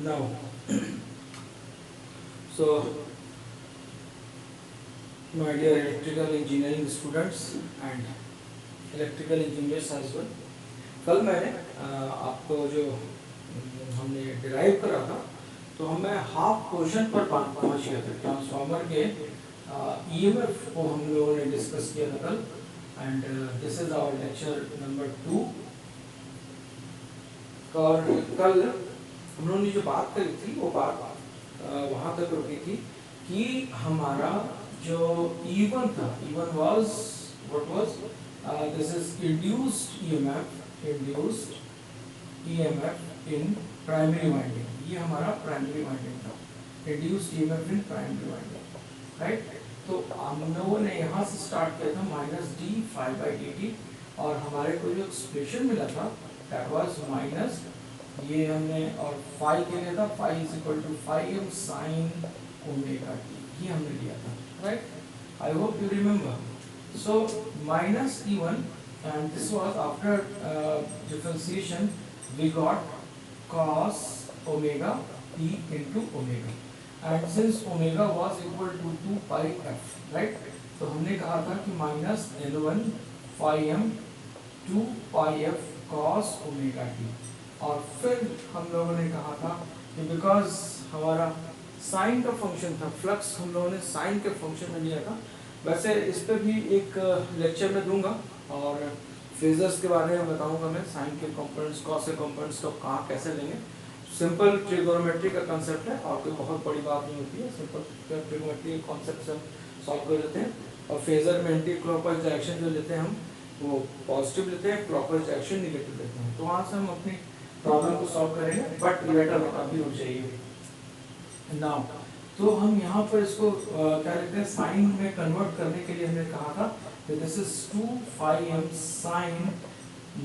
Now, so my dear electrical engineering students and electrical engineers as well, कल मैंने आपको जो हमने डिराइव करा था, तो हमें हाफ पोर्शन पर पहुंच गया था। ट्रांसफार्मर के ईएमएफ को हम लोगों ने डिस्कस किया था कल, and this is our lecture number 2। और कल हम लोगों ने जो बात करी थी वो बात वहाँ तक रुकी थी कि हमारा जो E1 था, E1 was what was this is induced EMF in primary winding। ये हमारा प्राइमरी वाइंडिंग था, induced EMF in primary winding, right. तो हम लोगों ने यहाँ से स्टार्ट किया था minus D five by D T, और हमारे को जो एक्सप्रेशन मिला था दैट वाज माइनस, ये हमने और फाई के लिए था, phi is equal to phi M sine omega T, ये हमने लिया था, right. I hope you remember. So minus E1 and this was after differentiation we got cos omega t into omega, and since omega was equal to 2 pi f, right, तो हमने कहा था कि minus N1 phi m 2 pi f cos omega t, और फिर हम लोगों ने कहा था कि बिकॉज हमारा साइन का फंक्शन था, फ्लक्स हम लोगों ने साइन के फंक्शन में लिया था। वैसे इस पर भी एक लेक्चर में दूंगा, और फेजर्स के बारे में बताऊंगा मैं, साइन के कंपोनेंट्स, कॉस के कंपोनेंट्स को कहाँ कैसे लेंगे। सिंपल ट्रिगोनोमेट्री का कंसेप्ट है, और कोई बहुत बड़ी बात नहीं होती है, सिंपल ट्रिगोनोमेट्री कॉन्सेप्ट से हम सॉल्व कर लेते हैं। और फेजर में एंटी क्लॉकवाइज डायरेक्शन जो लेते हैं हम, वो पॉजिटिव लेते हैं, क्लॉकवाइज डायरेक्शन निगेटिव लेते हैं। तो वहाँ से हम अपनी प्रॉब्लम को सॉल्व करेंगे, बट लेटर अभी रुक जाइए। नाउ तो हम यहाँ पर इसको क्या लिखते हैं, साइन में कन्वर्ट करने के लिए हमने कहा था कि this is 2 phi m sin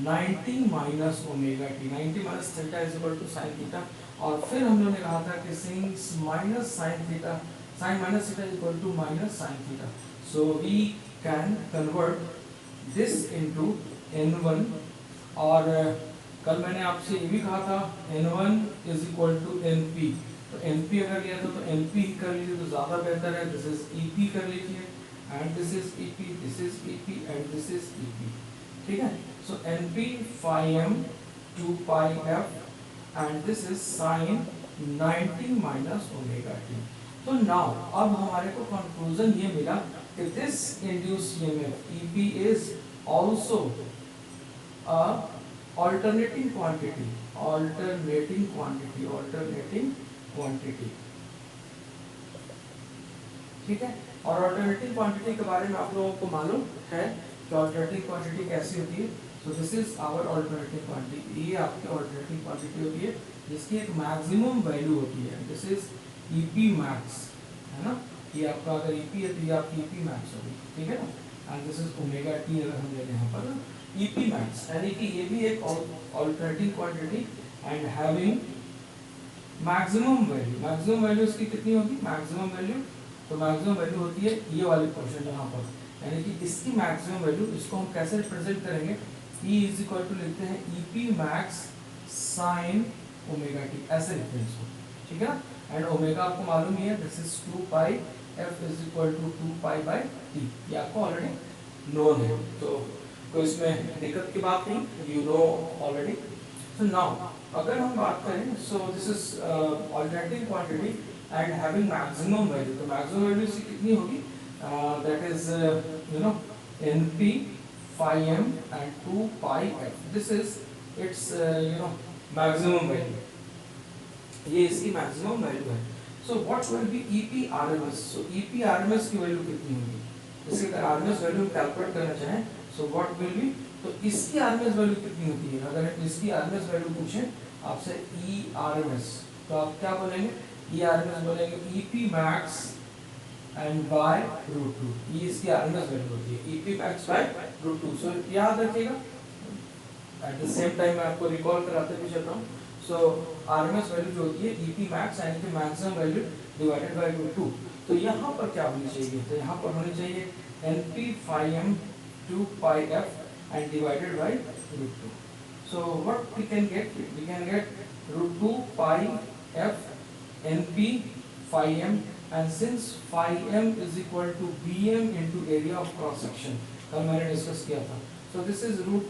90 minus omega T, 90 minus theta is equal to sine theta. और फिर हम लोगों ने कहा था कि since minus sine theta, sine minus theta is equal to minus sine theta, so we can convert this into n1। और कल मैंने आपसे ये भी कहा था n1 is equal to np, तो np अगर लिया था तो np ही कर लीजिए तो ज़्यादा बेहतर है। दिस इज ep कर लीजिए, and this is ep, this is ep and this is ep, ठीक है। सो np phi m 2 pi f and this is sine 90 minus omega T. तो नाउ अब हमारे को कंक्लूजन ये मिला कि this induced EMF ep is also a alternating quantity, ठीक है। और अल्टरनेटिंग क्वांटिटी के बारे में आप लोगों को मालूम है कि अल्टरनेटिंग क्वांटिटी कैसी होती है। So this is our alternating quantity, ये आपकी अल्टरनेटिंग क्वांटिटी होती है जिसकी एक मैक्सिमम वैल्यू होती है। दिस इज ईपी मैक्स, है ना, ये आपका अगर ईपी है तो ये आपकी ईपी मैक्स होगी, ठीक है ना। And this is omega T अगर हम ले लें यहाँ पर ईपी मैक्स, यानी कि ये भी एक alternating quantity and having maximum value. Maximum value इसकी कितनी होगी, मैक्सिमम वैल्यू, तो मैक्सिमम वैल्यू होती है ये वाली पोर्शन यहाँ पर, यानी कि इसकी मैक्सिमम वैल्यू, इसको हम कैसे रिप्रेजेंट करेंगे, E इज इक्वल टू लिखते हैं EP max sine omega T, ऐसे लिखते हैं इसको, ठीक है ना। एंड ओमेगा आपको मालूम ही है, this is 2 pi f is equal to 2 pi by t, ये आपको ऑलरेडी नोन है, तो कोई इसमें दिक्कत की बात नहीं, you know already. So now अगर हम बात करें, सो this is alternating quantity and having maximum value, तो मैक्सिमम वैल्यू इसकी कितनी होगी, that is you know np phi m and 2 pi f, this is it's you know maximum value, ये इसकी मैक्सिमम वैल्यू है। So what will B EP RMS, so EP RMS की value कितनी होगी, इसकी अगर आरएमएस वैल्यू कैलकुलेट करना चाहें, सो व्हाट विल बी, तो इसकी आरएमएस वैल्यू कितनी होती है, अगर इसकी आरएमएस वैल्यू पूछें आपसे ई आरएमएस, तो आप क्या बोलेंगे, ई आरएमएस बोलेंगे EP max and by root 2, ये इसकी आरएमएस वैल्यू होती है, EP max by root 2। So याद रखिएगा, एट द सेम टाइम मैं आपको रिकॉल कराते भी चलता हूँ। सो आरएमएस वैल्यू जो होती है ईपी मैक्स यानी कि maximum value divided by root 2, तो यहाँ पर क्या होनी चाहिए, तो यहाँ पर होनी चाहिए np phi m 2 pi f and divided by root 2. So what we can get root 2 pi F NP phi m, and since phi m is equal to Bm into area of cross section, कल मैंने discuss किया था, so this is root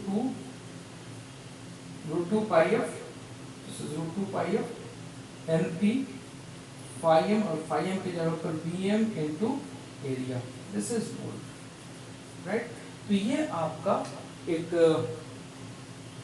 2 pi f, this is root 2 pi f NP phi m, और phi m की जगह पर Bm into area, this is right. तो ये आपका एक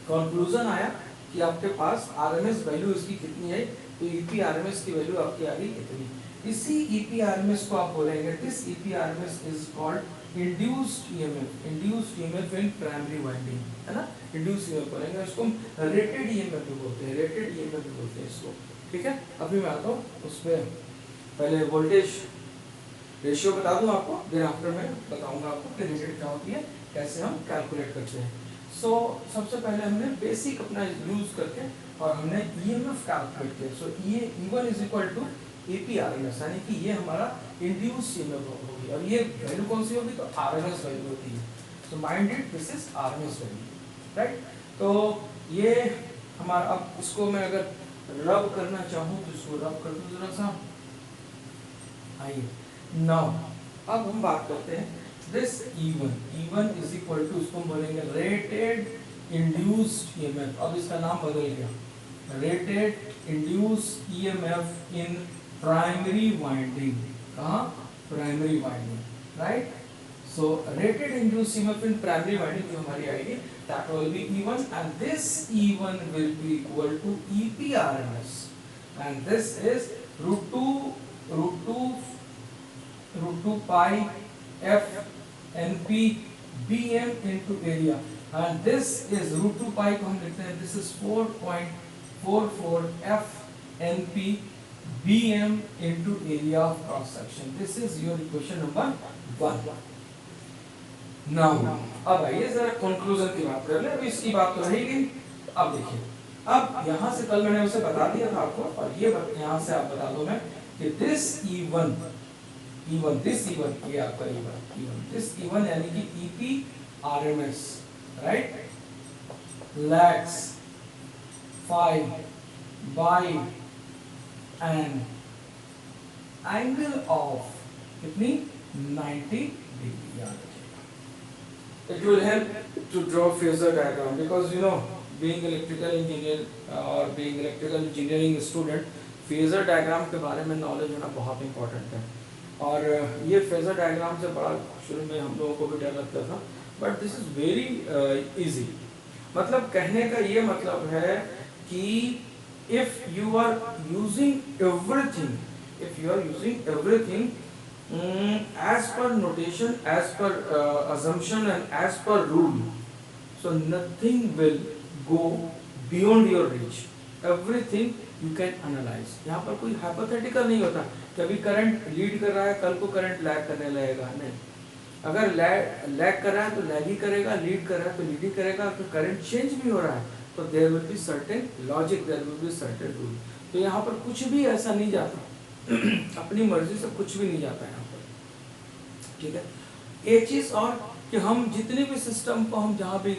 कंक्लूजन आया कि आपके पास आरएमएस वैल्यू इसकी कितनी है, तो ईपी आरएमएस की वैल्यू आपकी आ गई इतनी। इसी ईपी आरएमएस को आप बोलेंगे this EP RMS is called induced EMF in primary winding, है ना, इंड्यूस्ड ईएमएफ बोलेंगे इसको, हम रेटेड ईएमएफ भी बोलते हैं, रेटेड ईएमएफ भी बोलते हैं इसको, ठीक है। अभी मैं आता हूँ उसमें, पहले वोल्टेज रेशियो बता दूं आपको, देन आफ्टर मैं बताऊंगा आपको कि रेटेड क्या होती है, कैसे हम कैलकुलेट करते हैं। सो सबसे पहले हमने बेसिक अपना यूज करके और हमने ईएमएफ कैलकुलेट किया। सो ये E1 is equal to EP RMS, यानी कि ये हमारा इंड्यूस्ड ईएमएफ होगी, और ये वैल्यू कौन सी होगी, तो आरएमएस वैल्यू होती है। So mind it, this is RMS value, right. तो ये हमारा, अब इसको मैं अगर रब करना चाहूँ तो इसको रब कर दूं जरा सा, आइए नाउ अब हम बात करते हैं this E1 is equal to, इसको हम बोलेंगे रेटेड इंड्यूस्ड ईएमएफ। अब इसका नाम बदल गया, rated induced EMF in primary winding, कहाँ, primary winding, right. So rated induced EMF in primary winding जो हमारी आएगी, that will be E1, and this E1 will be equal to EP RMS, and this is root 2 pi f NP Bm into area, and this is root 2 pi को हम लिखते हैं, this is 4.44 f NP Bm into area of cross section. This is your equation number 1. Now अब आइए जरा conclusion की बात कर ले। अभी इसकी बात तो रहेगी। अब देखिए, अब यहाँ से कल मैंने उसे बता दिया था आपको, और ये यहाँ से आप बता दो मैं कि दिस E1 ये आपका E1 दिस E1 यानी कि EP RMS, right, lakhs 5 by an angle of कितनी 90 डिग्री। याद रखिएगा, it will help to draw phasor diagram, because you know being electrical engineer or being electrical engineering student, phasor diagram के बारे में knowledge होना बहुत इंपॉर्टेंट है। और ये फेजर डायग्राम से बड़ा शुरू में हम लोगों को भी डर लगता था, but this is very easy. मतलब कहने का ये मतलब है कि if you are using everything as per notation, as per assumption and as per rule, so nothing will go beyond your reach. Everything you can analyze. यहाँ पर कोई hypothetical नहीं होता कि अभी करंट लीड कर रहा है, कल को करंट लैग करने लगेगा, नहीं। अगर लैग कर रहा है तो लैग ही करेगा, लीड कर रहा है तो लीड ही करेगा। अगर करंट चेंज भी हो रहा है तो there will be certain logic, there will be certain rule. तो यहाँ पर कुछ भी ऐसा नहीं जाता अपनी मर्जी से कुछ भी नहीं जाता यहाँ पर, ठीक है। एक चीज और कि हम जितने भी सिस्टम को हम जहाँ भी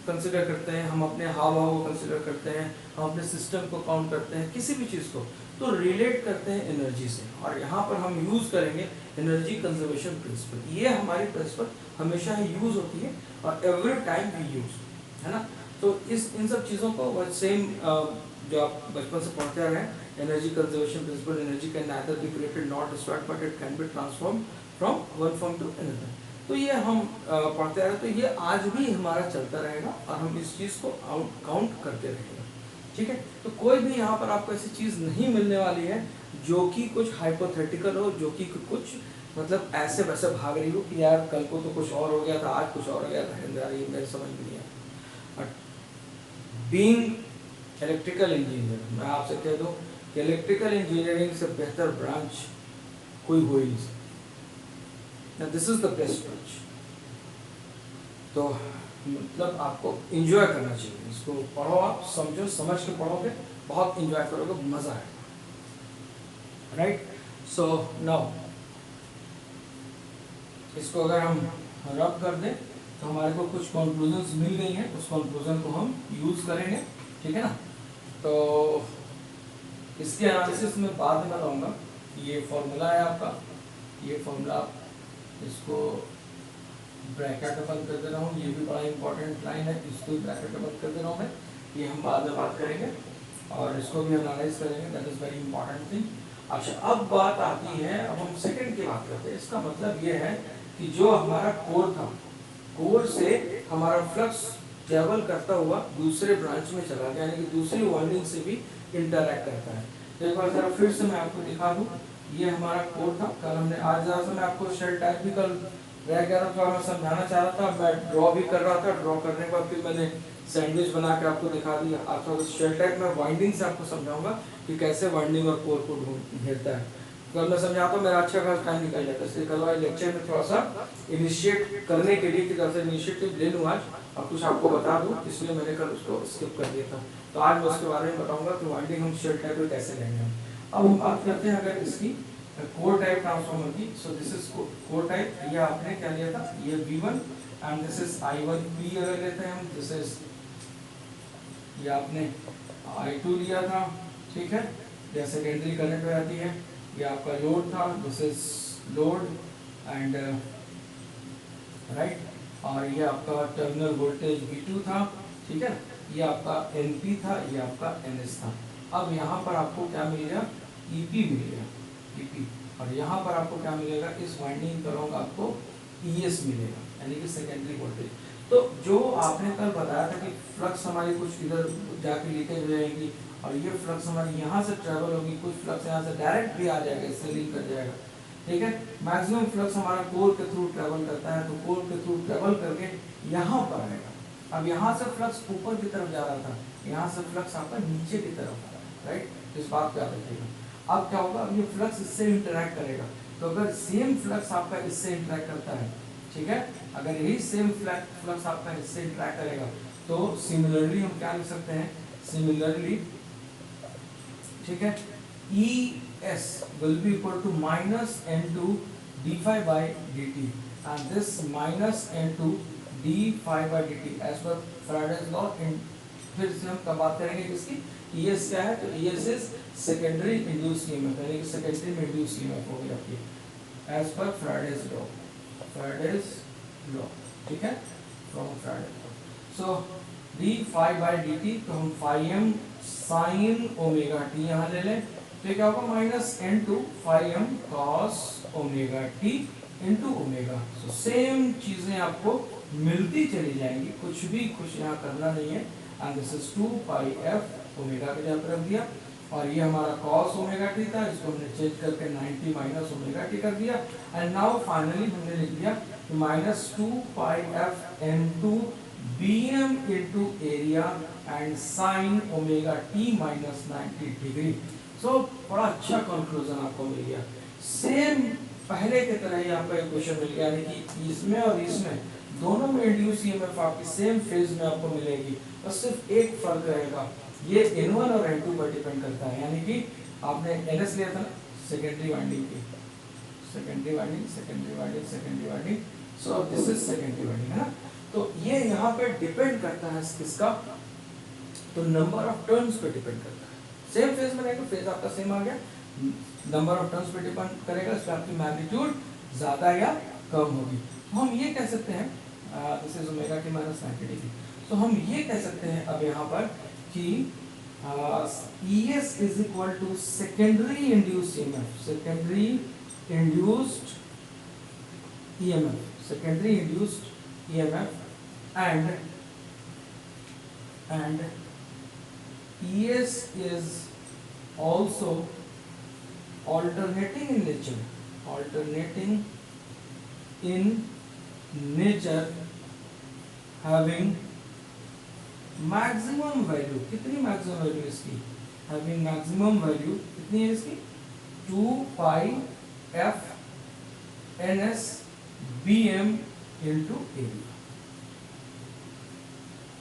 कंसिडर करते हैं, हम अपने हाव भाव को कंसिडर करते हैं, हम अपने सिस्टम को काउंट करते हैं, किसी भी चीज़ को तो रिलेट करते हैं एनर्जी से। और यहाँ पर हम यूज़ करेंगे एनर्जी कंजर्वेशन प्रिंसिपल। ये हमारी प्रिंसिपल हमेशा ही यूज़ होती है और एवरी टाइम वी यूज, है ना। तो इन सब चीज़ों को सेम जो आप बचपन से पढ़ते आ रहे हैं, energy conservation principle, energy can neither be created not destroyed but it can be transform from one form to another. तो ये हम पढ़ते आ रहे हैं, तो ये आज भी हमारा चलता रहेगा और हम इस चीज़ को काउंट करते रहेंगे, ठीक है। तो कोई भी यहाँ पर आपको ऐसी चीज़ नहीं मिलने वाली है जो कि कुछ हाइपोथेटिकल हो, जो कि कुछ मतलब ऐसे वैसे भाग रही हो कि यार कल को तो कुछ और हो गया था, आज कुछ और हो गया था, ये मेरे समझ में नहीं आया। बीइंग इलेक्ट्रिकल इंजीनियर, मैं आपसे कह दूं कि इलेक्ट्रिकल इंजीनियरिंग से बेहतर ब्रांच कोई हो ही नहीं सकती। This is the best branch. तो मतलब आपको एंजॉय करना चाहिए, इसको पढ़ो, आप समझो, समझ के पढ़ोगे, बहुत एंजॉय करोगे, मजा आएगा, राइट। सो नाउ इसको अगर हम रब कर दें तो हमारे को कुछ कंक्लूजन्स मिल गई हैं, उस कंक्लूजन को हम यूज करेंगे, ठीक है ना। तो इसके एनालिसिस में बाद में बताऊंगा। ये फॉर्मूला है आपका, ये फॉर्मूला इसको ब्रैकेट में बंद कर दे रहा हूँ, ये भी बड़ा इंपॉर्टेंट लाइन है, इसको भी ब्रैकेट में बंद कर दे रहा हूँ मैं, ये हम बाद में बात करेंगे और इसको भी एनालाइज करेंगे, that is very important thing. अच्छा अब बात आती है, अब हम सेकंड की बात करते हैं। इसका मतलब ये है कि जो हमारा कोर था, कोर से हमारा फ्लक्स ट्रेवल करता हुआ दूसरे ब्रांच में चला गया, यानी कि दूसरी वाइंडिंग से भी इंटरैक्ट करता है। तो एक बार जरा फिर से मैं आपको दिखा दूं, ये हमारा कोर था, कल हमने आज जरा सा मैं आपको शेल टाइप भी कल रह गया था, मैं समझाना चाह रहा था, मैं ड्रॉ भी कर रहा था, ड्रॉ करने के बाद फिर मैंने सैंडविच बना के आपको दिखा दिया। आपका शेल टाइप में वाइंडिंग से आपको समझाऊंगा कि कैसे वाइंडिंग और कोर को घेरता है। कल मैं समझाता हूँ, मेरा अच्छा खासा टाइम निकल जाता है, इसलिए कल वाले लेक्चर में थोड़ा सा इनिशिएट करने के लिए, कि तरफ से इनिशिएटिव ले लूँ आज और कुछ आपको बता दूँ, इसलिए मैंने कल उसको स्किप कर दिया था। तो आज मैं उसके बारे में बताऊंगा कि वाइंडिंग हम शेल टाइप में कैसे लेंगे। अब हम बात करते हैं अगर इसकी कोर टाइप ट्रांसफार्मर की। सो दिस इज कोर टाइप, ये आपने क्या लिया था, ये V1 and this is I1P अगर लेते हैं हम, दिस इज ये आपने I2 लिया था, ठीक है, यह सेकेंडरी करंट में आती है, ये आपका लोड था, this is load and right, और ये आपका टर्मिनल वोल्टेज V2 था, ठीक है, ये आपका NP था, ये आपका NS था। अब यहाँ पर आपको क्या मिल गया, EP मिल गया, EP, और यहाँ पर आपको क्या मिलेगा, इस वाइंडिंग करोगे आपको ES मिलेगा, यानी कि सेकेंडरी वोल्टेज। तो जो आपने कल बताया था कि फ्लक्स हमारी कुछ इधर जाके लीकेज हो जाएगी और ये फ्लक्स हमारी यहाँ से ट्रेवल होगी, कुछ फ्लक्स यहाँ से डायरेक्ट भी आ जाएगा, इससे लिंक कर जाएगा, ठीक है। मैक्सिमम फ्लक्स हमारा कोर के थ्रू ट्रेवल करता है, तो कोर के थ्रू ट्रेवल करके यहाँ पर आएगा। अब यहाँ से फ्लक्स ऊपर की तरफ जा रहा था, यहाँ से फ्लक्स आपका नीचे की तरफ आ रहा है, राइट, इस बात को याद रखिएगा। अब क्या होगा, अब ये फ्लक्स इससे इंटरैक्ट करेगा, तो अगर सेम फ्लक्स आपका इससे इंटरैक्ट करता है, ठीक है, अगर यही सेम फ्लक्स आपका इससे इंटरैक्ट करेगा, तो सिमिलरली हम क्या लिख सकते हैं, सिमिलरली, ठीक है, ES will be equal to minus N2 d phi by dt, and this minus N2 d phi by dt as per Faraday's law। फिर से हम कब बात करेंगे किसकी, ES क्या है, तो ES is secondary induced EMF, यानी कि सेकेंडरी में इंड्यूस EMF होगी आपकी as per Faraday's law, Faraday's law, ठीक है, from Faraday's law। So d phi by dt, तो हम phi m sin omega t यहाँ ले लें, तो क्या होगा, minus N2 phi m cos omega t into omega. So same चीजें आपको मिलती चली जाएंगी, कुछ भी कुछ यहाँ करना नहीं है, and this is 2 pi f omega के जगह पर रख दिया, और ये हमारा cos ओमेगा t था, इसको हमने चेंज करके 90 माइनस ओमेगा t कर दिया, एंड नाउ फाइनली हमने लिख दिया minus 2 pi f n2 bm into area and sin omega t minus 90 degree. So बड़ा अच्छा कंक्लूजन आपको मिल गया, सेम पहले की तरह ही आपका इक्वेशन मिल गया, यानी कि इसमें और इसमें दोनों में इंड्यूस ईएमएफ आपकी सेम फेज में आपको मिलेगी, और सिर्फ एक फर्क रहेगा, ये N1 और N2 पर डिपेंड करता है, यानी कि आपने NS लिया था ना सेकेंडरी वाइंडिंग की, secondary winding, secondary winding, secondary winding, so this is secondary winding है ना। तो ये यहाँ पे डिपेंड करता है किसका, तो नंबर ऑफ टर्न्स पे डिपेंड करता है। सेम फेज में रहेगा, फेज आपका सेम आ गया, नंबर ऑफ टर्न्स पे डिपेंड करेगा, इस पे आपकी मैग्नीट्यूड ज्यादा या कम होगी। तो हम ये कह सकते हैं this is omega t minus 90 degree, तो हम ये कह सकते हैं अब यहाँ पर कि ES is equal to secondary induced EMF, secondary induced EMF, secondary induced EMF, and ES is also alternating in nature, alternating in nature, having maximum value, कितनी maximum value इसकी, having maximum value कितनी है इसकी, 2 pi f ns bm into area,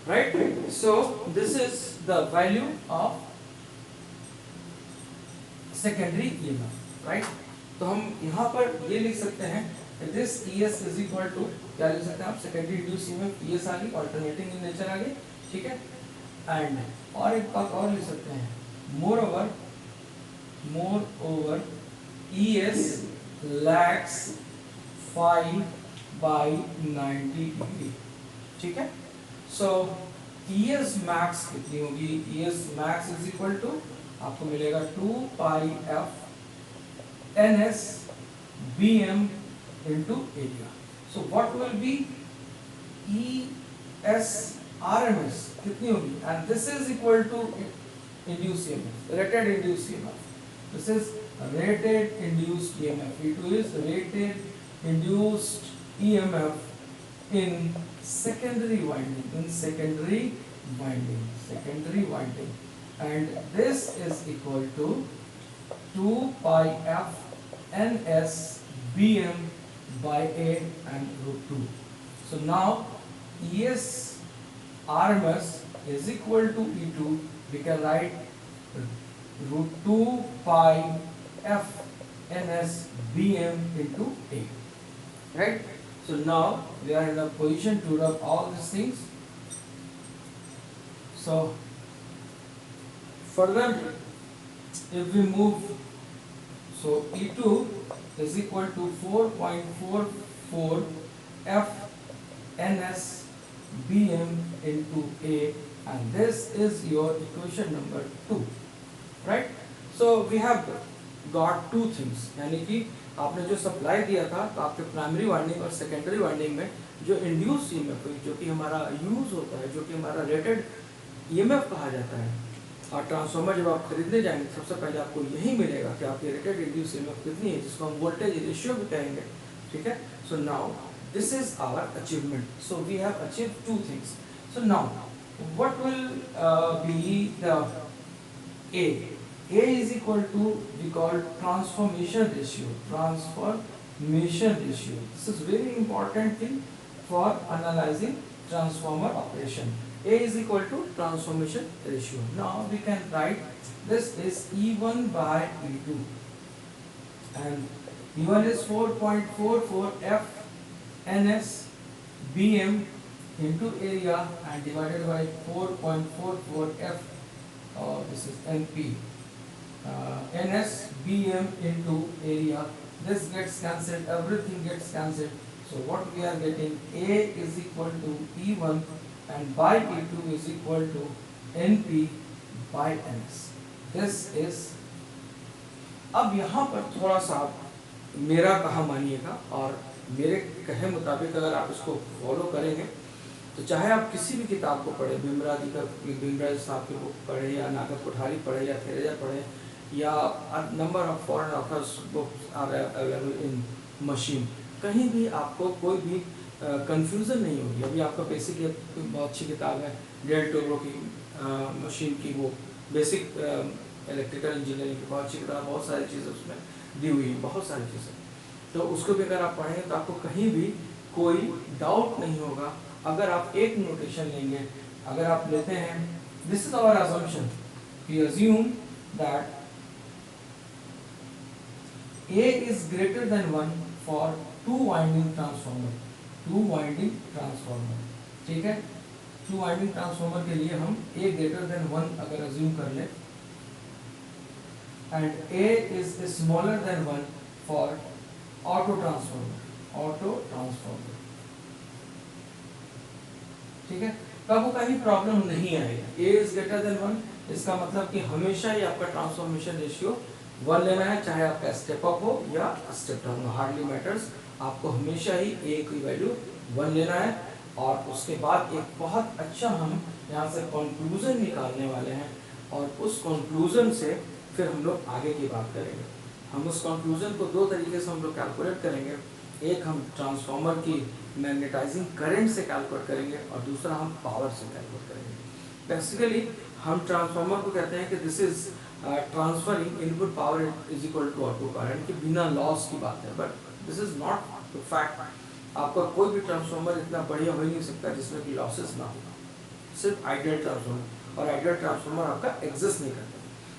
right? So this is the value of secondary EMF, right? तो हम यहाँ पर ये लिख सकते हैं this ES is equal to, क्या लिख सकते हैं आप, secondary induced EMF ES आ गई, alternating in nature आ गई, ठीक है, एंड और एक बात और लिख सकते हैं, moreover moreover ES lags phi by 90 degree, ठीक है। सो ES max कितनी होगी, ES max is equal to आपको मिलेगा 2 pi f ns bm into area. So what will be ES RMS कितनी होगी, and this is equal to induced EMF, rated induced EMF. This is rated induced EMF. E2 is rated induced EMF in secondary winding, and this is equal to 2 pi f ns bm by a and root 2. So now ES RMS is equal to E2. We can write root 2 pi f ns bm into a, right? So now we are in a position to rub all these things. So further if we move, so E2 is equal to 4.44 f ns bm into a, and this is your equation number 2, right? So we have got two things, यानी कि आपने जो supply दिया था तो आपके primary winding और secondary winding में जो इंड्यूस ईएमएफ जो कि हमारा यूज होता है, जो कि हमारा रेटेड ईएमएफ कहा जाता है, और ट्रांसफार्मर जब आप खरीदने जाएंगे सबसे पहले आपको यही मिलेगा कि आपकी रेटेड इंड्यूस ईएमएफ कितनी है, जिसको हम वोल्टेज रेशियो भी कहेंगे, ठीक है। So now this is our achievement, so we have achieved two things. So now what will be the A? A is equal to, we call transformation ratio. This is very important thing for analyzing transformer operation. A is equal to transformation ratio. Now we can write this is E1 by E2, and E1 is 4.44 f ns bm into area and divided by 4.44 f, this is np, ns bm into area. This gets cancelled, everything gets cancelled, so what we are getting, A is equal to E1 and by E2 is equal to np by ns. This is, अब यहाँ पर थोड़ा सा मेरा कहा मानिएगा, और मेरे कहे मुताबिक अगर आप इसको फॉलो करेंगे तो चाहे आप किसी भी किताब को पढ़े, भीमराज साहब की बुक पढ़े या नागत कोठारी पढ़े या थेरेजा पढ़े या number of foreign authors books are available in machine, कहीं भी आपको कोई भी कंफ्यूजन नहीं होगी। अभी आपका बेसिक बहुत अच्छी किताब है डेल टोरो की मशीन की, वो बेसिक इलेक्ट्रिकल इंजीनियरिंग की बहुत अच्छी किताब, बहुत सारी चीज़ें उसमें दी हुई हैं, बहुत सारी चीज़ें, तो उसको भी अगर आप पढ़ेंगे तो आपको कहीं भी कोई डाउट नहीं होगा। अगर आप एक नोटेशन लेंगे, अगर आप लेते हैं, this is our assumption, we assume that A is greater than 1 for two winding transformer, ठीक है। टू वाइंडिंग ट्रांसफार्मर के लिए हम A greater than 1 अगर assume कर ले, and A is smaller than 1 for auto transformer, ठीक है। तो आपको कहीं प्रॉब्लम नहीं आएगा। A is greater than 1, इसका मतलब कि हमेशा ही आपका ट्रांसफॉर्मेशन रेशियो 1 लेना है, चाहे आपका स्टेप अप हो या स्टेप डाउन, हार्डली मैटर्स, आपको हमेशा ही A की वैल्यू 1 लेना है। और उसके बाद एक बहुत अच्छा हम यहाँ से कंक्लूजन निकालने वाले हैं, और उस कंक्लूजन से फिर हम लोग आगे की बात करेंगे। हम उस कंक्लूजन को दो तरीके से हम लोग कैलकुलेट करेंगे, एक हम ट्रांसफार्मर की मैग्नेटाइजिंग करंट से कैलकुलेट करेंगे और दूसरा हम पावर से कैलकुलेट करेंगे। बेसिकली हम ट्रांसफार्मर को कहते हैं कि this is transferring input power is equal to output power, यानी कि बिना लॉस की बात है, but this is not fact. आपका कोई भी ट्रांसफार्मर इतना बढ़िया हो ही नहीं सकता जिसमें कि लॉसेस ना हो, सिर्फ आइडियल ट्रांसफार्मर, और आइडियल ट्रांसफार्मर आपका एग्जिस्ट नहीं करता,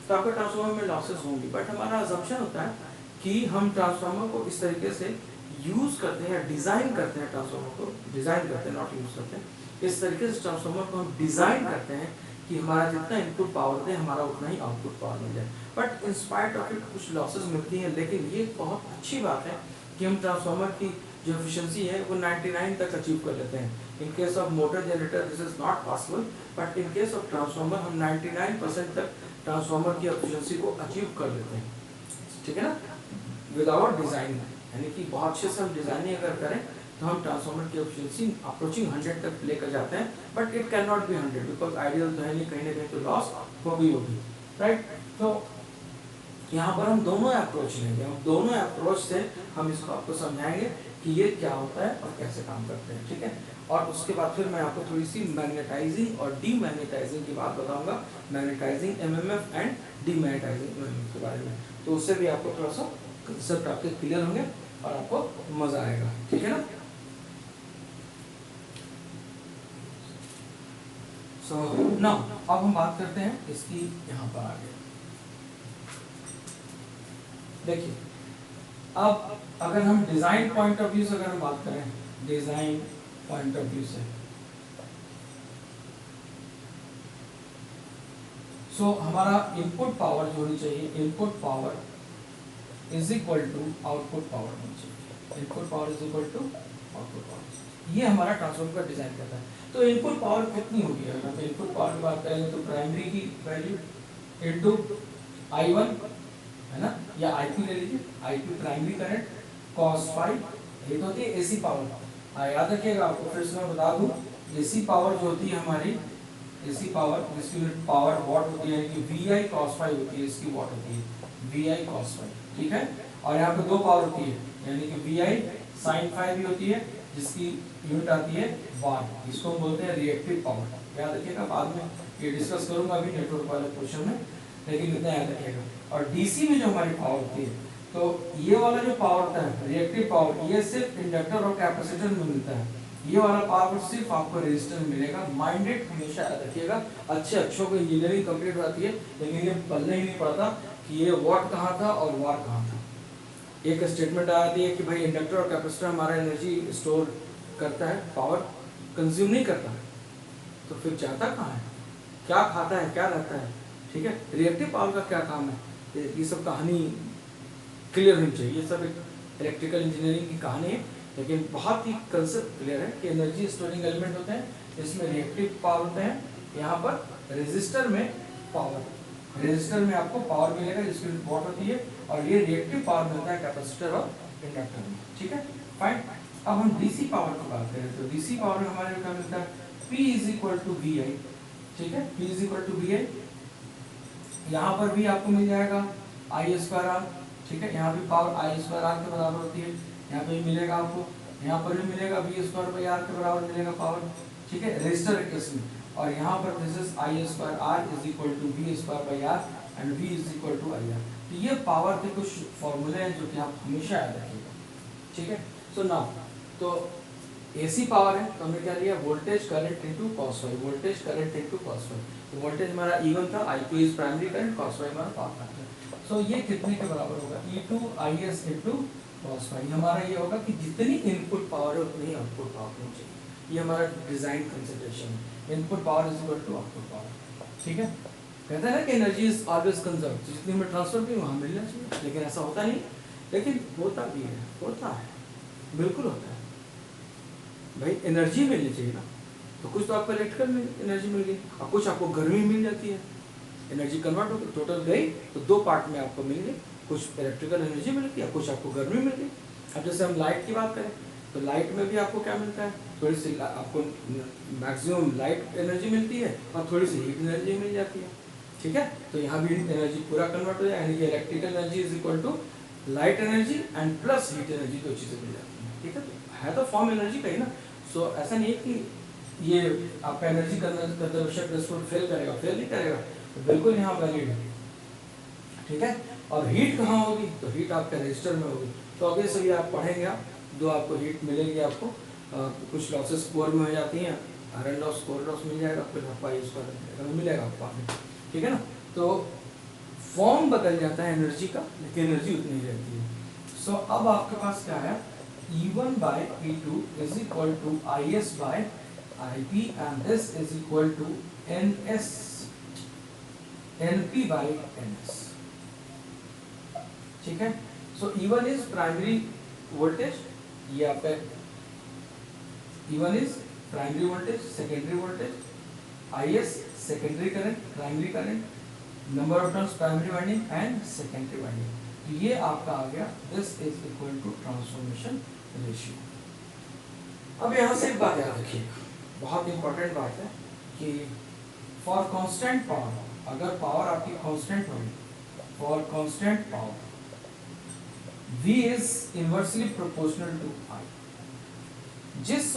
तो आपके ट्रांसफार्मर में लॉसेस होंगी। बट हमारा अजम्पशन होता है कि हम ट्रांसफार्मर को इस तरीके से यूज करते हैं, डिजाइन करते हैं, ट्रांसफार्मर को डिजाइन करते हैं, नॉट यूज करते हैं, इस तरीके से ट्रांसफार्मर को हम डिजाइन करते हैं कि हमारा जितना इनपुट पावर दे हमारा उतना ही आउटपुट पावर मिल जाए। But in spite of it कुछ लॉसेस मिलती हैं, लेकिन ये बहुत अच्छी बात है कि हम ट्रांसफार्मर की जो एफिशिएंसी है वो 99 तक अचीव कर लेते हैं। In case of motor generator this is not possible, but in case of transformer हम 99% तक ट्रांसफार्मर की एफिशिएंसी को अचीव कर लेते हैं, ठीक है ना, विदाउट डिजाइन। यानी कि बहुत अच्छे से हम डिजाइनिंग अगर करें तो हम ट्रांसफार्मर की एफिशिएंसी अप्रोचिंग 100 तक लेकर जाते हैं, but it can not be 100 because ideal तो है नहीं, कहीं ना कहीं तो लॉस होगी, राइट। तो यहाँ पर हम दोनों अप्रोच लेंगे, हम दोनों अप्रोच से हम इसको आपको समझाएंगे कि ये क्या होता है और कैसे काम करते हैं, ठीक है। और उसके बाद फिर मैं आपको थोड़ी सी मैग्नेटाइजिंग और डीमैग्नेटाइजिंग की बात बताऊंगा, magnetising MMF and demagnetising MMF के बारे में। तो उससे भी आपको थोड़ा सा कंसेप्ट आपके क्लियर होंगे और आपको मजा आएगा, ठीक है ना। सो नाउ अब हम बात करते हैं इसकी यहाँ पर आगे। देखिए अब अगर हम डिजाइन पॉइंट ऑफ व्यू से अगर हम बात करें, डिजाइन पॉइंट ऑफ व्यू से, सो हमारा इनपुट पावर जो होनी चाहिए, input power is equal to output power होनी चाहिए, input power is equal to output power. ये हमारा ट्रांसफार्मर का डिजाइन करता है। तो इनपुट पावर कितनी होगी, अगर हम इनपुट पावर की बात करेंगे तो प्राइमरी की वैल्यू इनटू I1 है ना, या IP ले लीजिए, IP primary current cos phi, ये तो होती है एसी पावर। याद रखिएगा, आपको फिर से मैं बता दूं, एसी पावर जो होती है हमारी, एसी पावर जिसकी यूनिट पावर वाट होती है, यानी कि VI cos फाई होती है, इसकी वाट होती है VI cos फाई, ठीक है। और यहाँ पे दो पावर होती है, यानी कि VI sin फाई भी होती है, जिसकी यूनिट आती है वाट, इसको हम बोलते हैं रिएक्टिव पावर। याद रखिएगा, बाद में ये डिस्कस करूंगा अभी नेटवर्क वाले पोर्शन में, लेकिन इतना याद रखिएगा। और डीसी में जो हमारी पावर होती है, तो ये वाला जो पावर होता है रिएक्टिव पावर, ये सिर्फ इंडक्टर और कैपेसिटर में मिलता है। ये वाला पावर सिर्फ आपको रेजिस्टर में मिलेगा। माइंडेड हमेशा याद रखिएगा, अच्छों को इंजीनियरिंग कंप्लीट होती है, लेकिन ये पल्ले ही नहीं पड़ता कि ये वाट कहाँ था और वार कहाँ था। एक स्टेटमेंट आती है कि भाई इंडक्टर और कैपेसिटर हमारा एनर्जी स्टोर करता है, पावर कंज्यूम नहीं करता है, तो फिर जाता कहाँ है, क्या खाता है, क्या रहता है, ठीक है। रिएक्टिव पावर का क्या काम है, ये सब कहानी क्लियर होनी चाहिए। ये सब एक इलेक्ट्रिकल इंजीनियरिंग की कहानी है, लेकिन बहुत ही कंसेप्ट क्लियर है कि एनर्जी स्टोरिंग एलिमेंट होते हैं, इसमें रिएक्टिव पावर होते हैं, यहाँ पर रेजिस्टर में पावर, रेजिस्टर में आपको पावर मिलेगा जिसकी वॉट होती है, और ये रिएक्टिव पावर मिलता है कैपेसिटर और इंडक्टर में, ठीक है, फाइन। अब हम डीसी पावर की बात करें तो डीसी पावर में हमारे क्या मिलता है, P is equal to V I, ठीक है, P is equal to V I. यहाँ पर भी आपको मिल जाएगा आई स्क्वायर आर, ठीक है, यहाँ भी पावर आई स्क्वायर आर के बराबर होती है, यहाँ पे भी मिलेगा आपको, यहाँ पर भी मिलेगा वी स्क्वायर बाई आर के बराबर मिलेगा पावर, ठीक है, रेजिस्टर केस में। और यहाँ पर this is I square R is equal to V square by R and V is equal to I R. तो ये पावर के कुछ फॉर्मूले हैं जो कि आप हमेशा याद रखिएगा, ठीक है। सो नाउ तो एसी पावर है, तो हमने क्या लिया, voltage current into cos phi, voltage current into cos phi. तो वोल्टेज हमारा E1 था, I2 is primary current, cos phi हमारा पावर फैक्टर। सो ये कितने के बराबर होगा, E2 IS into cos phi. हमारा ये होगा कि जितनी इनपुट पावर है उतनी ही आउटपुट पावर होनी चाहिए। ये हमारा डिजाइन कंसीडरेशन है, input power is equal to output power, ठीक है। कहता है ना कि एनर्जी इज ऑलवेज कंजर्व, जितनी हमें ट्रांसफर की वहाँ मिलना चाहिए, लेकिन ऐसा होता नहीं, लेकिन होता भी है, होता है, बिल्कुल होता है। भाई एनर्जी मिलनी चाहिए ना, तो कुछ तो आपको इलेक्ट्रिकल एनर्जी मिल गई, और कुछ आपको गर्मी मिल जाती है, एनर्जी कन्वर्ट हो गई, टोटल गई तो दो पार्ट में आपको मिल गई, कुछ इलेक्ट्रिकल एनर्जी मिल गई, कुछ आपको गर्मी मिल गई। अब जैसे हम लाइट की बात करें तो लाइट में भी आपको क्या मिलता है, थोड़ी सी आपको मैक्सिमम लाइट एनर्जी मिलती है और थोड़ी सी हीट एनर्जी मिल जाती है, ठीक है। तो यहाँ भी एनर्जी पूरा कन्वर्ट हो जाए, यानी कि electrical energy is equal to light energy and plus heat energy, दो चीज़ें मिल जाती हैं, ठीक है तो फॉर्म एनर्जी का ही ना। सो ऐसा नहीं है कि ये आपका एनर्जी कंजर्वेशन फेल करेगा, फेल नहीं करेगा, तो बिल्कुल यहाँ वैलिड है, ठीक है। और हीट कहाँ होगी, तो हीट आपका रजिस्टर में होगी। तो ऑब्वियसली आप पढ़ेंगे, आप दो आपको हीट मिलेगी, आपको कुछ लॉसेस कोर में हो जाती हैं, आयरन लॉस, कोर लॉस मिल जाएगा, फिर आपका इसका मिलेगा आपको आगे, ठीक है ना। तो फॉर्म बदल जाता है एनर्जी का, लेकिन एनर्जी उतनी ही रहती है। सो अब आपके पास क्या है, E1 by E2 is equal to IS by IP and this is equal to NS NP by NS, ठीक है। सो E1 इज प्राइमरी वोल्टेज, ये आपका E1 is primary voltage, secondary voltage, IS secondary current, primary current, number of turns primary winding and secondary winding, तो ये आपका आ गया, this is equal to transformation ratio. अब यहाँ से एक बात याद रखिएगा, बहुत इंपॉर्टेंट बात है कि फॉर कांस्टेंट पावर, अगर पावर आपकी कांस्टेंट होगी, for constant power V is inversely proportional to I, जिस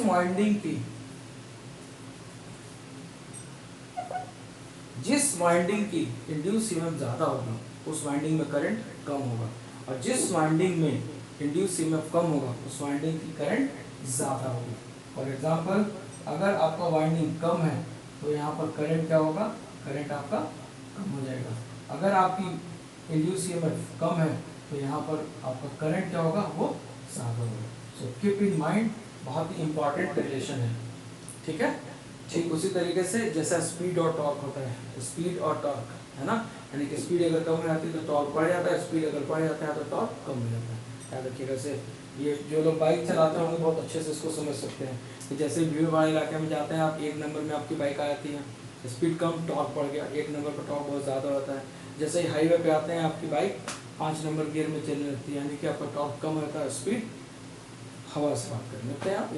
वाइंडिंग की इंड्यूस ईएमएफ ज्यादा होगा उस वाइंडिंग में करंट कम होगा, और जिस वाइंडिंग में इंड्यूस ईएमएफ कम होगा उस वाइंडिंग की करंट ज्यादा होगी। फॉर एग्जांपल, अगर आपका वाइंडिंग कम है तो यहाँ पर करंट क्या होगा, करंट आपका कम हो जाएगा। अगर आपकी इंड्यूस ईएमएफ कम है तो यहाँ पर आपका करंट क्या होगा, वो ज्यादा होगा। सो कीप इन माइंड, बहुत ही इंपॉर्टेंट रिलेशन है, ठीक है। ठीक उसी तरीके से जैसा स्पीड और टॉर्क होता है, स्पीड और टॉर्क है ना, यानी कि स्पीड अगर कम हो जाती है तो टॉर्क बढ़ जाता है, स्पीड अगर बढ़ जाता है तो टॉर्क कम हो जाता है। याद रखिएगा से, ये जो लोग बाइक चलाते होंगे बहुत अच्छे से इसको समझ सकते हैं कि जैसे भीड़ वाले इलाके में जाते हैं आप, एक नंबर में आपकी बाइक आ जाती है, स्पीड कम टॉर्क बढ़ गया, एक नंबर पर टॉर्क बहुत ज़्यादा होता है। जैसे ही हाईवे पे आते हैं आपकी बाइक 5 नंबर गियर में चलने लगती है, यानी कि आपका टॉर्क कम होता है, स्पीड हवा से बात करने लगते हैं आप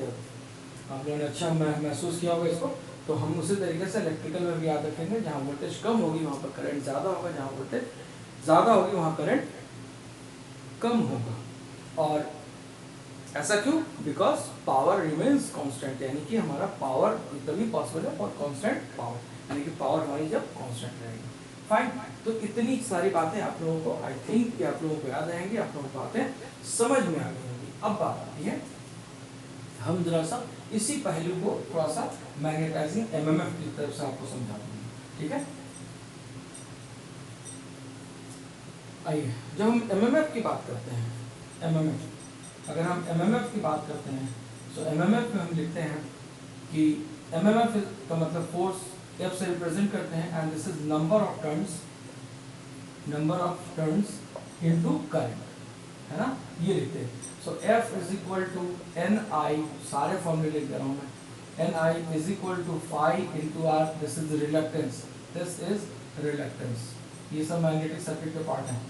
लोगों ने अच्छा महसूस किया होगा इसको। तो हम उसी तरीके से इलेक्ट्रिकल में भी याद रखेंगे, जहाँ वोल्टेज कम होगी वहाँ पर करंट ज़्यादा होगा, जहाँ वोल्टेज ज़्यादा होगी वहाँ करंट कम होगा। और ऐसा क्यों, बिकॉज पावर रिमेन्स कांस्टेंट, यानी कि हमारा पावर तभी पॉसिबल है और कांस्टेंट पावर, यानी कि पावर हमारी जब कांस्टेंट रहेगी। फाइन, तो इतनी सारी बातें आप लोगों को, आई थिंक कि आप लोगों को याद रहेंगी, आप लोगों को बातें समझ में आ गई होंगी। अब बात आती है, हम जरा सा इसी पहलू को थोड़ा सा मैग्नेटाइजिंग एमएमएफ की तरफ से आपको समझा दूंगा, ठीक है। आइए, जब हम एमएमएफ की बात करते हैं, एमएमएफ, अगर हम एमएमएफ की बात करते हैं तो एमएमएफ में हम लिखते हैं कि एमएमएफ का मतलब फोर्स एफ से रिप्रेजेंट करते हैं, and this is number of turns into current, है ना, ये लिखते हैं। So F is equal to NI, सारे फॉर्मूले लिख दे रहा हूँ मैं, NI is equal to phi into R, this is reluctance, ये सब मैग्नेटिक सर्किट के पार्ट हैं।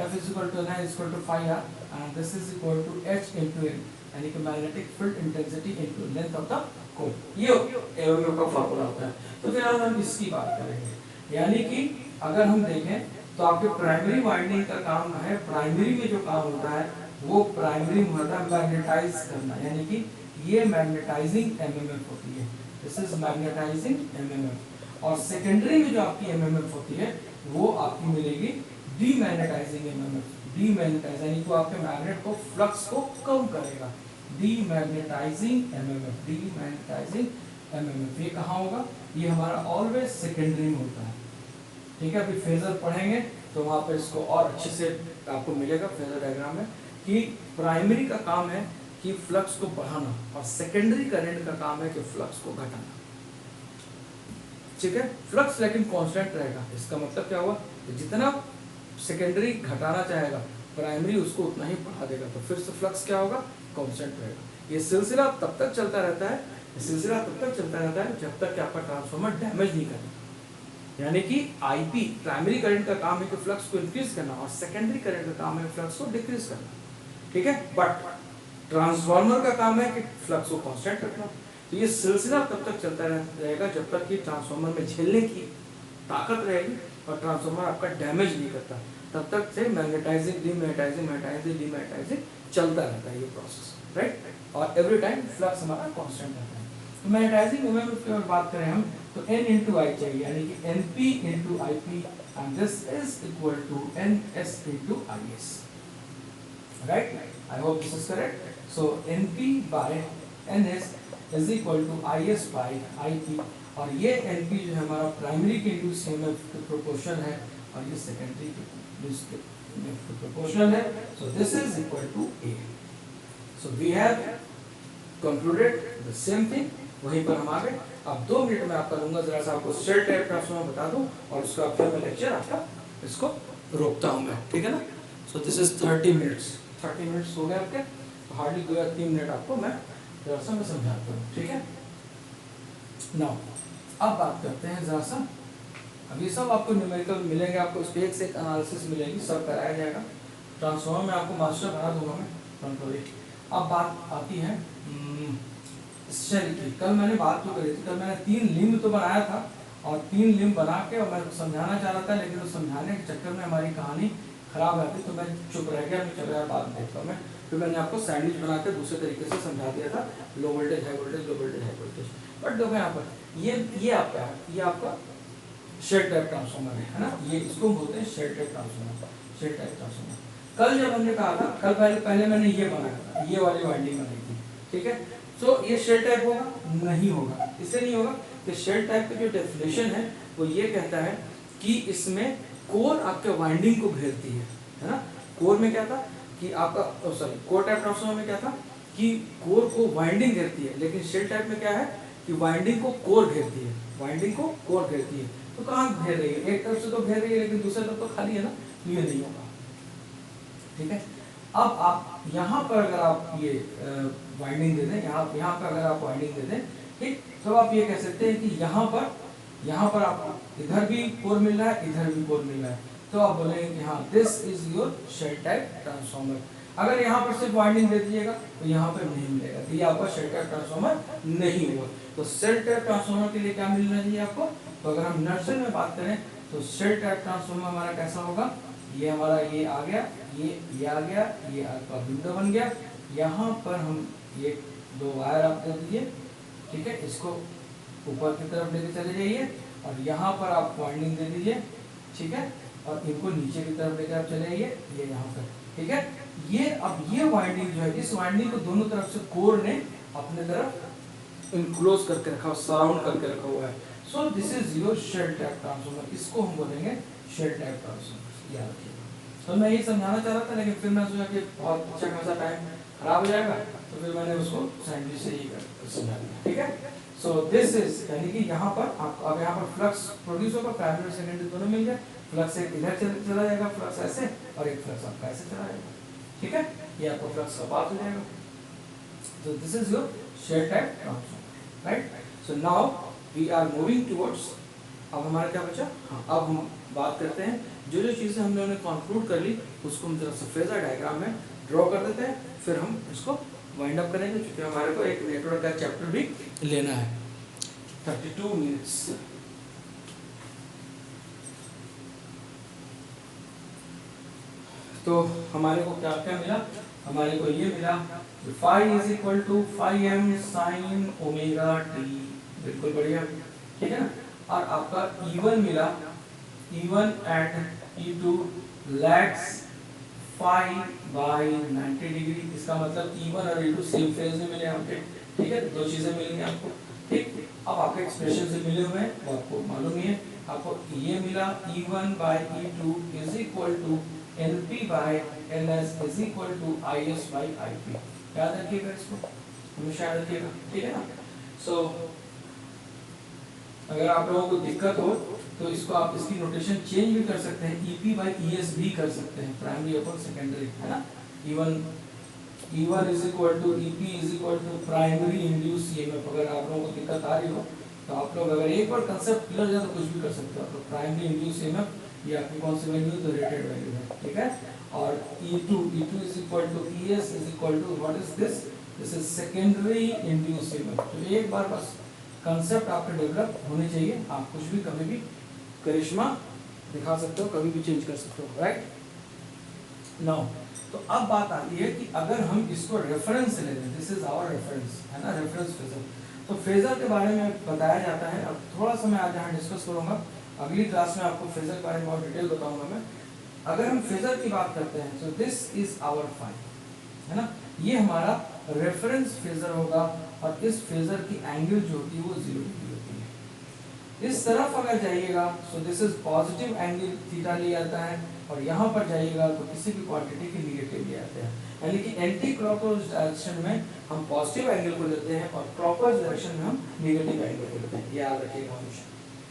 F is equal to NI is equal to phi R, and this is equal to H into N, यानी कि magnetic field intensity into length of the core, ये MMF का formula होता है। तो फिर आज हम इसकी बात करेंगे, यानी कि अगर हम देखें तो आपके प्राइमरी वाइंडिंग का काम है, प्राइमरी में जो काम होता है वो प्राइमरी होता है मैग्नेटाइज करना, यानी कि ये मैग्नेटाइजिंग एमएमएफ होती है, दिस इज मैग्नेटाइजिंग एमएमएफ। और सेकेंडरी में जो आपकी एमएमएफ होती है वो आपकी मिलेगी डीमैग्नेटाइजिंग एमएमएफ, डीमैग्नेटाइज यानी कि आपके मैग्नेट को, फ्लक्स को कम करेगा, डीमैग्नेटाइजिंग एमएमएफ, डीमैग्नेटाइजिंग एमएमएफ। ये कहाँ होगा, ये हमारा ऑलवेज सेकेंडरी में होता है, ठीक है। अभी फेजर पढ़ेंगे तो वहाँ पर इसको और अच्छे से आपको मिलेगा फेजर डायग्राम में, कि प्राइमरी का काम है कि फ्लक्स को बढ़ाना और सेकेंडरी करंट का काम है कि फ्लक्स को घटाना, ठीक है। फ्लक्स लेकिन कांस्टेंट रहेगा, इसका मतलब क्या हुआ, जितना सेकेंडरी घटाना चाहेगा प्राइमरी उसको उतना ही बढ़ा देगा, तो फिर से फ्लक्स क्या होगा, कांस्टेंट रहेगा। ये सिलसिला तब तक चलता रहता है, जब तक कि आपका ट्रांसफार्मर डैमेज नहीं करना, यानी कि आईपी प्राइमरी करंट का काम है कि फ्लक्स को इंक्रीज करना और सेकेंडरी करंट का काम है फ्लक्स को डिक्रीज करना, ठीक है। बट ट्रांसफार्मर का काम है कि फ्लक्स को कांस्टेंट रखना। तो ये सिलसिला तब तक चलता रहेगा जब तक कि ट्रांसफार्मर में झेलने की ताकत रहेगी और ट्रांसफार्मर आपका डैमेज नहीं करता, तब तक से मैग्नेटाइजिंग डीमैग्नेटाइजिंग चलता रहता है ये प्रोसेस, राइट। और एवरी टाइम फ्लक्स हमारा कांस्टेंट रहता है। तो मैग्नेटाइजिंग एमएमएफ की बात करें हम तो N into I चाहिए, यानी कि NP into IP, and this is equal to NS into IS, right? I hope this is correct. So NP by NS is equal to IS by IP, और ये NP जो है हमारा primary के induce EMF के proportional है और ये सेकेंडरी के इंड्यूस ईएमएफ के प्रोपोर्शनल है। So this is equal to A. So we have concluded the same thing, वहीं पर हम आ गए। अब 2 मिनट में आपका लूँगा, ज़रा सा आपको सेल टाइप ट्रांसफॉर्मर बता दूँ और उसका फिर मैं लेक्चर आपका इसको रोकता हूँ मैं, ठीक है ना। सो दिस इज 30 मिनट्स, 30 मिनट्स हो गए आपके, तो हार्डली 2 या 3 मिनट आपको मैं ज़रा सा मैं समझाता हूँ, ठीक है। नाउ अब बात करते हैं ज़रा सा, अब ये सब आपको न्यूमेरिकल मिलेंगे, आपको इस पे एक से एक एनालिसिस मिलेगी, सब कराया जाएगा। ट्रांसफॉर्मर में आपको मास्टर बना दूंगा मैं कंट्रोल। अब बात आती है शेल की। कल मैंने बात तो करी थी, कल मैंने 3 लिंब तो बनाया था और 3 लिंब बना के और मैं समझाना चाह रहा था, लेकिन उस समझाने के चक्कर में हमारी कहानी खराब रहती, तो मैं चुप रह गया, मैं चल रहा बाद में देखता हूँ मैं। फिर मैंने आपको सैंडविच बना के दूसरे तरीके से समझा दिया था, low voltage high voltage, low voltage high voltage. But देखो यहाँ पर ये आपका है, ये आपका शेल टाइप ट्रांसफॉर्मर है ना, ये इसको बोलते हैं shell type transformer, shell type transformer. कल जब हमने कहा था, कल पहले मैंने ये बनाया था, ये वाली वाइंडिंग बनाई थी, ठीक है। तो ये शेल टाइप होगा? नहीं होगा। इससे नहीं होगा कि शेल टाइप की जो डेफिनेशन है वो ये कहता है कि इसमें कोर आपके वाइंडिंग को घेरती है ना। कोर में क्या था कि आपका सॉरी कोर टाइप ट्रांसफॉर्मर में क्या था कि कोर को वाइंडिंग घेरती है, लेकिन शेल टाइप में क्या है कि वाइंडिंग को कोर घेरती है, वाइंडिंग को कोर घेरती है। तो कहाँ घेर रही है? एक तरफ से तो घेर रही है, लेकिन दूसरी तरफ तो खाली है ना, ये नहीं होगा, ठीक है। अब आप यहाँ पर अगर आप ये वाइंडिंग दे दें, यहाँ पर अगर आप वाइंडिंग दे दें, ठीक, तो आप ये कह सकते हैं कि यहाँ पर आपको इधर भी कोर मिल रहा है, इधर भी कोर मिल रहा है, तो आप बोलेंगे कि हाँ this is your shell type transformer. अगर यहाँ पर सिर्फ वाइंडिंग दे दीजिएगा तो यहाँ पर नहीं मिलेगा, तो ये आपका शेल टाइप ट्रांसफॉर्मर नहीं होगा। तो शेल टाइप ट्रांसफॉर्मर के लिए क्या मिलना चाहिए आपको? तो अगर हम नर्सरी में बात करें तो शेल टाइप ट्रांसफॉर्मर हमारा कैसा होगा? ये हमारा ये आ गया, ये आ गया, ये आपका विंडो बन गया। यहाँ पर हम ये 2 वायर आप दे दीजिए, ठीक है, इसको ऊपर की तरफ लेके चले जाइए और यहाँ पर आप वाइंडिंग दे दीजिए, ठीक है, और इनको नीचे की तरफ लेकर आप चले जाइए, ये यहाँ पर, ठीक है। ये अब ये वाइंडिंग जो है, इस वाइंडिंग को दोनों तरफ से कोर ने अपने तरफ इनक्लोज करके रखा, सराउंड करके रखा हुआ है। So this is your shell type transformer, इसको हम बोलेंगे शेल टाइप ट्रांसफॉर्मर, याद रखिएगा। तो मैं ये समझाना चाह रहा था, लेकिन फिर मैं सोचा कि बहुत अच्छा खासा टाइम खराब हो जाएगा, तो फिर मैंने उसको सैंडविच से ही समझा दिया, ठीक है। सो दिस इज यानी कि यहाँ पर आप अब यहाँ पर फ्लक्स प्रोड्यूस होगा, प्राइमरी और सेकेंडरी दोनों मिल जाए, फ्लक्स एक इधर चला जाएगा, फ्लक्स ऐसे, और एक फ्लक्स आपका ऐसे चला जाएगा, ठीक है, ये आपको फ्लक्स का पाथ हो जाएगा। So this is your shell type transformer, right. So now we are moving towards, अब हमारा क्या बचा? हाँ, अब हम बात करते हैं जो चीज़ें हमने उन्हें कंक्लूड कर ली, उसको हम जरा सा फेजर डायग्राम में ड्रॉ कर देते हैं, फिर हम इसको वाइंड अप करेंगे, क्योंकि हमारे को एक नेटवर्क का चैप्टर भी लेना है। 32 मिनट्स। तो हमारे को क्या क्या मिला? हमारे को ये मिला phi is equal to phi M sine omega T, बिल्कुल बढ़िया, ठीक है ना। और आपका E1 मिला, E1 at E2 lags phi by 90 degree, इसका मतलब E1 और E2 सेम फेज में मिले आपके, ठीक है, 2 चीजें मिलेंगी आपको, ठीक। अब आपके एक्सप्रेशन से मिले हुए हैं वो आपको मालूम ही है, आपको ये मिला E1 by E2 is equal to NP by NS is equal to IS by IP, याद रखिएगा इसको, हमेशा याद रखिएगा, ठीक है ना। सो अगर आप लोगों को दिक्कत हो तो इसको आप इसकी नोटेशन चेंज भी कर सकते हैं, EP बाय ES भी कर सकते हैं, प्राइमरी और सेकेंडरी, है ना। E1 is equal to EP is equal to primary induce EMF। अगर आप लोगों को दिक्कत आ रही हो तो आप लोग अगर एक बार कंसेप्ट क्लियर हो जाए तो कुछ भी कर सकते हो। तो प्राइमरी इंड्यूस EMF ये आपकी कौन सी वैल्यू है? तो रेटेड वैल्यू है, ठीक है। और E2 is equal to ES is equal to what is this? This is secondary induce EMF। तो एक बार बस कंसेप्ट आपके डेवलप होने चाहिए, आप कुछ भी कभी भी करिश्मा दिखा सकते हो, कभी भी चेंज कर सकते हो, राइट। नाउ तो अब बात आती है कि अगर हम इसको रेफरेंस ले लें, दिस इज आवर रेफरेंस, है ना, रेफरेंस फेजर। तो फेजर के बारे में बताया जाता है, अब थोड़ा सा मैं आज यहाँ डिस्कस करूँगा, अगली क्लास में आपको फेजर के बारे में बहुत डिटेल बताऊंगा मैं। अगर हम फेजर की बात करते हैं तो दिस इज आवर फाई, है ना, ये हमारा रेफरेंस फेजर होगा, और इस फेजर की एंगल जो होती है वो 0 डिग्री होती है। इस तरफ अगर जाइएगा सो this is positive angle theta ले आता है, और यहाँ पर जाइएगा तो किसी भी क्वांटिटी की निगेटिव ले आते हैं। यानी कि एंटी क्लॉकवाइज डायरेक्शन में हम पॉजिटिव एंगल को लेते हैं और क्लॉकवाइज डायरेक्शन में हम नेगेटिव एंगल को लेते हैं, याद रखिएगा हमेशा।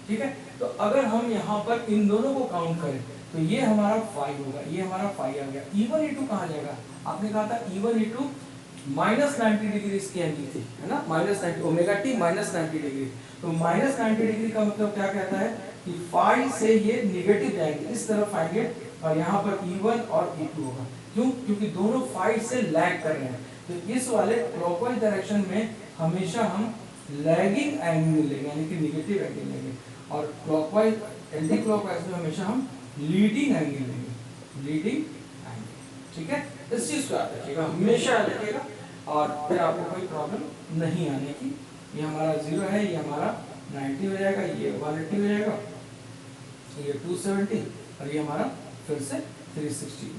ठीक है, तो अगर हम यहाँ पर इन दोनों को काउंट करें तो ये हमारा फाई होगा, ये हमारा फाई आ गया। E1 E2 कहाँ जाएगा? आपने कहा था E1 E2 -90 डिग्री इसकी एंगल थी, है ना, -90 ओमेगा टी -90 डिग्री। तो -90 डिग्री का मतलब क्या कहता है कि फाई से ये नेगेटिव जाएंगे, इस तरफ आएंगे, और यहाँ पर E1 और E2 होगा। क्यों? क्योंकि दोनों फाई से लैग कर रहे हैं। तो इस वाले क्लॉकवाइज डायरेक्शन में हमेशा हम लैगिंग एंगल लेंगे, यानी कि नेगेटिव एंगल लेंगे, और क्लॉकवाइज एंटी क्लॉकवाइज में हमेशा हम लीडिंग एंगल लेंगे, लीडिंग एंगल। ठीक है, इस चीज को याद रखिएगा, हमेशा याद रखिएगा, और फिर आपको कोई प्रॉब्लम नहीं आने की। ये हमारा 0 है, ये हमारा 90 हो जाएगा, ये 180 हो जाएगा, ये 270, और ये हमारा फिर से 360।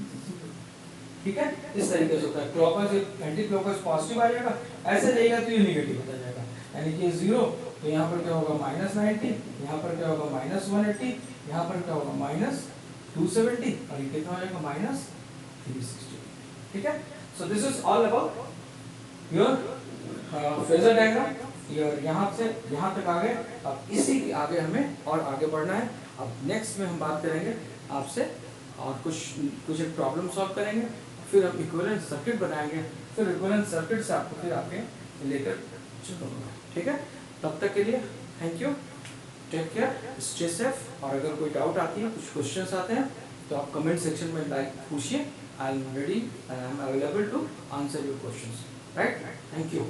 ठीक है, इस तरीके से होता है। क्लॉकवाइज एंटी क्लॉकवाइज पॉजिटिव आ जाएगा, ऐसे जाएगा तो ये नेगेटिव होता जाएगा, यानी कि 0, तो यहाँ पर क्या होगा -90, यहाँ पर क्या होगा -180, यहाँ पर क्या होगा -270, और ये कितना हो जाएगा -360। ठीक है, so this is all about your phasor diagram. यहाँ से यहाँ तक आ गए। अब इसी के आगे हमें और आगे बढ़ना है। अब नेक्स्ट में हम बात करेंगे आपसे, और कुछ एक प्रॉब्लम सॉल्व करेंगे, फिर हम इक्विवेलेंट सर्किट बनाएंगे, फिर इक्विवेलेंट सर्किट से आपको फिर आगे लेकर चलूँगा। ठीक है, तब तक के लिए thank you, take care, stay safe. और अगर कोई डाउट आती है, कुछ क्वेश्चंस आते हैं, तो आप कमेंट सेक्शन में लाइक पूछिए। I am ready, I am available to answer your questions, right? Thank you.